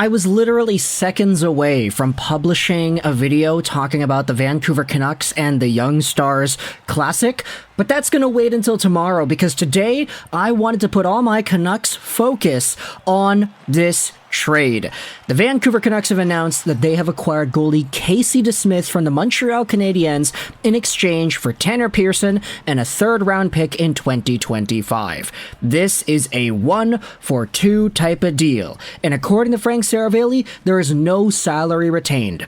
I was literally seconds away from publishing a video talking about the Vancouver Canucks and the Young Stars Classic, but that's going to wait until tomorrow because today I wanted to put all my Canucks focus on this trade. The Vancouver Canucks have announced that they have acquired goalie Casey DeSmith from the Montreal Canadiens in exchange for Tanner Pearson and a third-round pick in 2025. This is a 1-for-2 type of deal, and according to Frank Saravalli, there is no salary retained.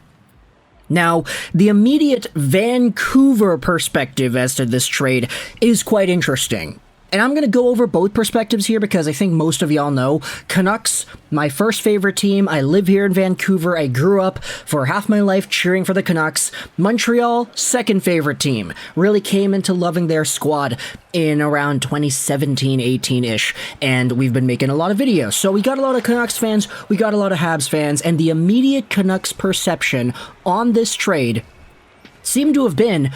Now, the immediate Vancouver perspective as to this trade is quite interesting. And I'm going to go over both perspectives here because I think most of y'all know Canucks, my first favorite team. I live here in Vancouver. I grew up for half my life cheering for the Canucks. Montreal, second favorite team. Really came into loving their squad in around 2017-18-ish. And we've been making a lot of videos. So we got a lot of Canucks fans. We got a lot of Habs fans. And the immediate Canucks perception on this trade seemed to have been,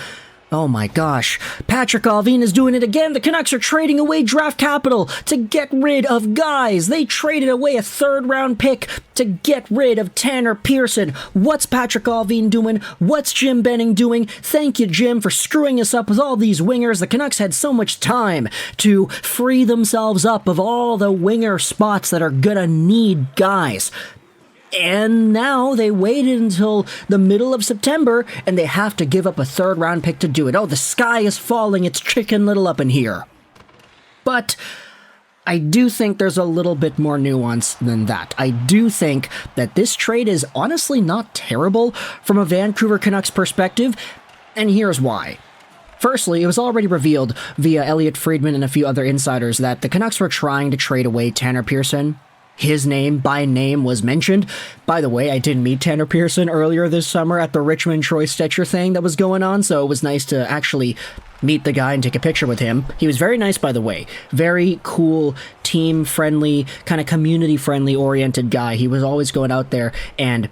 oh my gosh, Patrick Allvin is doing it again. The Canucks are trading away draft capital to get rid of guys. They traded away a third-round pick to get rid of Tanner Pearson. What's Patrick Allvin doing? What's Jim Benning doing? Thank you, Jim, for screwing us up with all these wingers. The Canucks had so much time to free themselves up of all the winger spots that are gonna need guys. And now they waited until the middle of September, and they have to give up a third-round pick to do it. Oh, the sky is falling. It's Chicken Little up in here. But I do think there's a little bit more nuance than that. I do think that this trade is honestly not terrible from a Vancouver Canucks perspective, and here's why. Firstly, it was already revealed via Elliot Friedman and a few other insiders that the Canucks were trying to trade away Tanner Pearson. His name by name was mentioned. By the way, I did meet Tanner Pearson earlier this summer at the Richmond-Troy Stetcher thing that was going on, so it was nice to actually meet the guy and take a picture with him. He was very nice, by the way. Very cool, team-friendly, kind of community-friendly oriented guy. He was always going out there and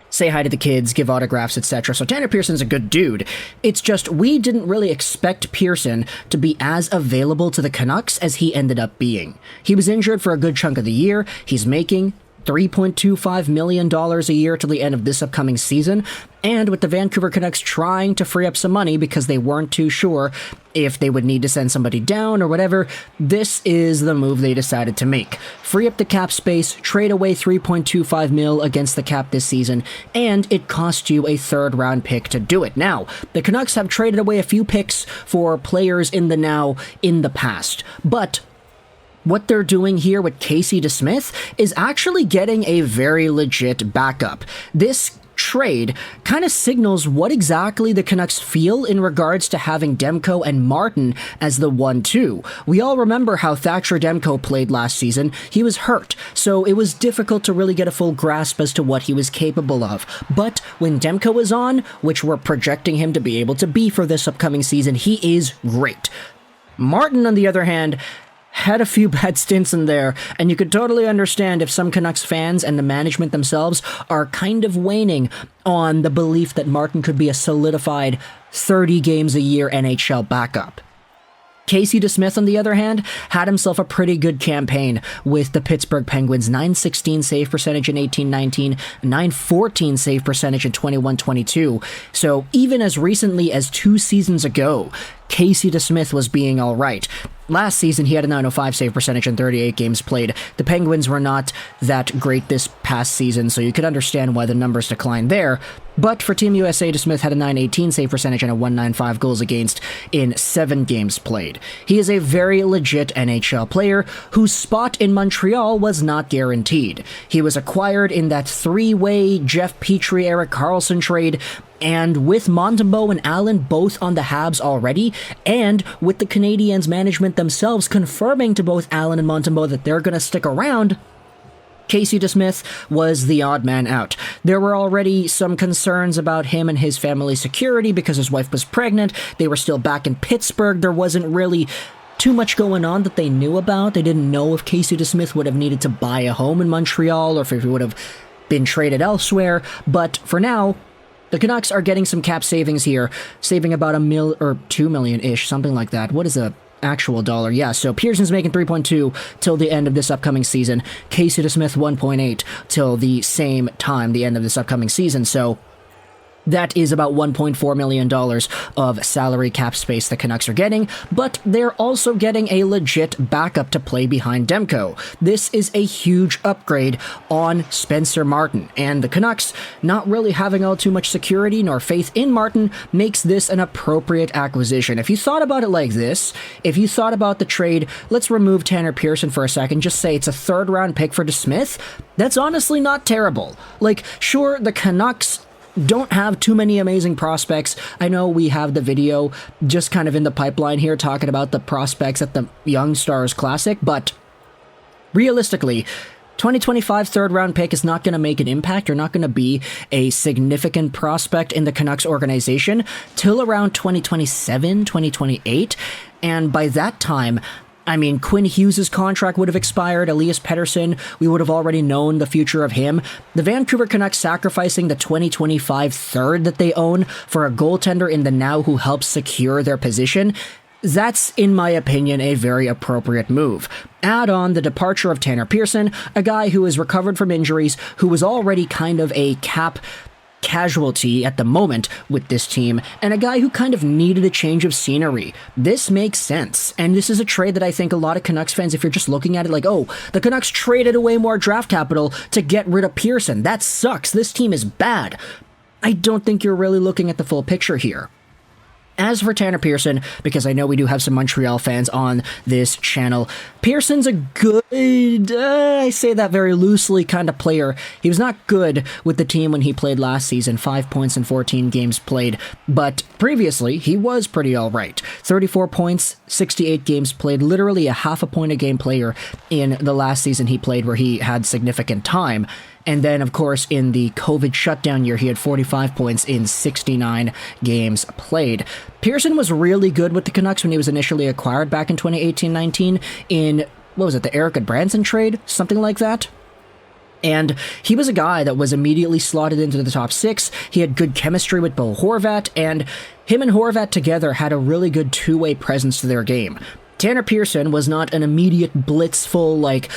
say hi to the kids, give autographs, etc. So Tanner Pearson's a good dude. It's just we didn't really expect Pearson to be as available to the Canucks as he ended up being. He was injured for a good chunk of the year. He's making $3.25 million a year till the end of this upcoming season, and with the Vancouver Canucks trying to free up some money because they weren't too sure if they would need to send somebody down or whatever, this is the move they decided to make. Free up the cap space, trade away $3.25 million against the cap this season, and it cost you a third-round pick to do it. Now, the Canucks have traded away a few picks for players in the now, in the past, but what they're doing here with Casey DeSmith is actually getting a very legit backup. This trade kind of signals what exactly the Canucks feel in regards to having Demko and Martin as the 1-2. We all remember how Thatcher Demko played last season. He was hurt, so it was difficult to really get a full grasp as to what he was capable of. But when Demko was on, which we're projecting him to be able to be for this upcoming season, he is great. Martin, on the other hand, had a few bad stints in there, and you could totally understand if some Canucks fans and the management themselves are kind of waning on the belief that Martin could be a solidified 30 games a year NHL backup. Casey DeSmith, on the other hand, had himself a pretty good campaign with the Pittsburgh Penguins. .916 save percentage in 18-19, .914 save percentage in 21-22. So even as recently as 2 seasons ago, Casey DeSmith was being all right. Last season, he had a .905 save percentage in 38 games played. The Penguins were not that great this past season, so you could understand why the numbers declined there. But for Team USA, DeSmith had a .918 save percentage and a .195 goals against in 7 games played. He is a very legit NHL player whose spot in Montreal was not guaranteed. He was acquired in that 3-way Jeff Petrie, Erik Karlsson trade, and with Montembeault and Allen both on the Habs already, and with the Canadiens management themselves confirming to both Allen and Montembeault that they're going to stick around, Casey DeSmith was the odd man out. There were already some concerns about him and his family's security because his wife was pregnant. They were still back in Pittsburgh. There wasn't really too much going on that they knew about. They didn't know if Casey DeSmith would have needed to buy a home in Montreal or if he would have been traded elsewhere. But for now, the Canucks are getting some cap savings here, saving about $1 million or $2 million-ish, something like that. What is a actual dollar. Yeah, so Pearson's making 3.2 till the end of this upcoming season. Casey DeSmith 1.8 till the same time, the end of this upcoming season. So that is about $1.4 million of salary cap space the Canucks are getting, but they're also getting a legit backup to play behind Demko. This is a huge upgrade on Spencer Martin, and the Canucks not really having all too much security nor faith in Martin makes this an appropriate acquisition. If you thought about it like this, if you thought about the trade, let's remove Tanner Pearson for a second, just say it's a third-round pick for DeSmith, that's honestly not terrible. Like, sure, the Canucks don't have too many amazing prospects. I know we have the video just kind of in the pipeline here talking about the prospects at the Young Stars Classic, but realistically, 2025 third-round pick is not going to make an impact or not going to be a significant prospect in the Canucks organization till around 2027, 2028, and by that time, I mean, Quinn Hughes' contract would have expired, Elias Pettersson, we would have already known the future of him. The Vancouver Canucks sacrificing the 2025 third that they own for a goaltender in the now who helps secure their position, that's, in my opinion, a very appropriate move. Add on the departure of Tanner Pearson, a guy who has recovered from injuries, who was already kind of a cap casualty at the moment with this team, and a guy who kind of needed a change of scenery. This makes sense, and this is a trade that I think a lot of Canucks fans, if you're just looking at it like, oh, the Canucks traded away more draft capital to get rid of Pearson. That sucks. This team is bad. I don't think you're really looking at the full picture here. As for Tanner Pearson, because I know we do have some Montreal fans on this channel, Pearson's a good, I say that very loosely, kind of player. He was not good with the team when he played last season, 5 points in 14 games played, but previously, he was pretty alright. 34 points, 68 games played, literally a half a point a game player in the last season he played where he had significant time. And then, of course, in the COVID shutdown year, he had 45 points in 69 games played. Pearson was really good with the Canucks when he was initially acquired back in 2018-19 in, what was it, the Eric Branson trade? Something like that? And he was a guy that was immediately slotted into the top 6. He had good chemistry with Bo Horvat, and him and Horvat together had a really good two-way presence to their game. Tanner Pearson was not an immediate blitzful, like,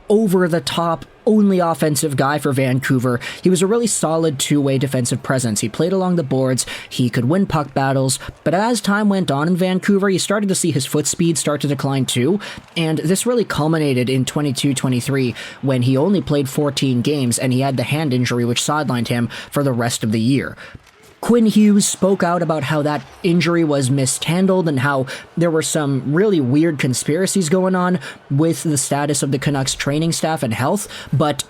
over-the-top, only offensive guy for Vancouver. He was a really solid two-way defensive presence. He played along the boards, he could win puck battles, but as time went on in Vancouver, you started to see his foot speed start to decline too, and this really culminated in 22-23 when he only played 14 games and he had the hand injury which sidelined him for the rest of the year. Quinn Hughes spoke out about how that injury was mishandled and how there were some really weird conspiracies going on with the status of the Canucks training staff and health, but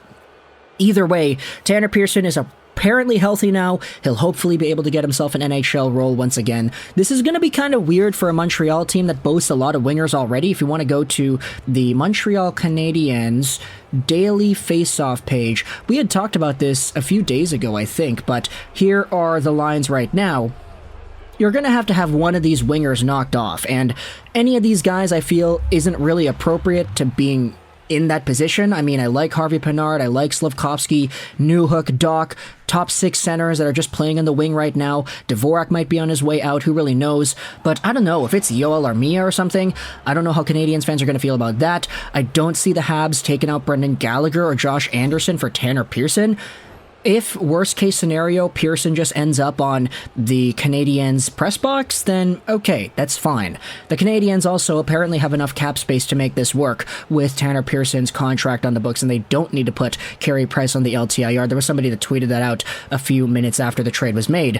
either way, Tanner Pearson is apparently healthy now. He'll hopefully be able to get himself an NHL role once again. This is going to be kind of weird for a Montreal team that boasts a lot of wingers already. If you want to go to the Montreal Canadiens daily face-off page, we had talked about this a few days ago, I think, but here are the lines right now. You're going to have one of these wingers knocked off, and any of these guys I feel isn't really appropriate to being in that position. I mean, I like Harvey Pinard, I like Slafkovsky, Newhook, Doc, top 6 centers that are just playing in the wing right now. Dvorak might be on his way out, who really knows? But I don't know, if it's Yoel Armia or something, I don't know how Canadiens fans are going to feel about that. I don't see the Habs taking out Brendan Gallagher or Josh Anderson for Tanner Pearson. If, worst case scenario, Pearson just ends up on the Canadiens press box, then okay, that's fine. The Canadiens also apparently have enough cap space to make this work with Tanner Pearson's contract on the books, and they don't need to put Carey Price on the LTIR. There was somebody that tweeted that out a few minutes after the trade was made.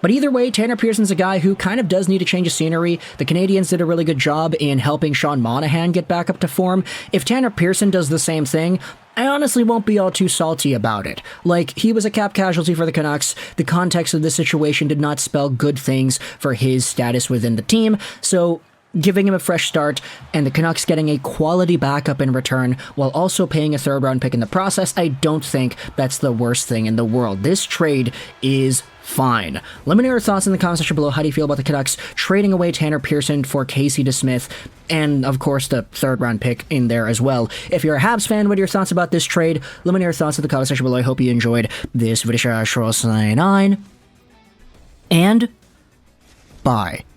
But either way, Tanner Pearson's a guy who kind of does need a change of scenery. The Canadiens did a really good job in helping Sean Monahan get back up to form. If Tanner Pearson does the same thing, I honestly won't be all too salty about it. Like, he was a cap casualty for the Canucks. The context of this situation did not spell good things for his status within the team, so giving him a fresh start, and the Canucks getting a quality backup in return while also paying a third-round pick in the process, I don't think that's the worst thing in the world. This trade is fine. Let me know your thoughts in the comment section below. How do you feel about the Canucks trading away Tanner Pearson for Casey DeSmith, and of course the third-round pick in there as well? If you're a Habs fan, what are your thoughts about this trade? Let me know your thoughts in the comment section below. I hope you enjoyed this video. And bye.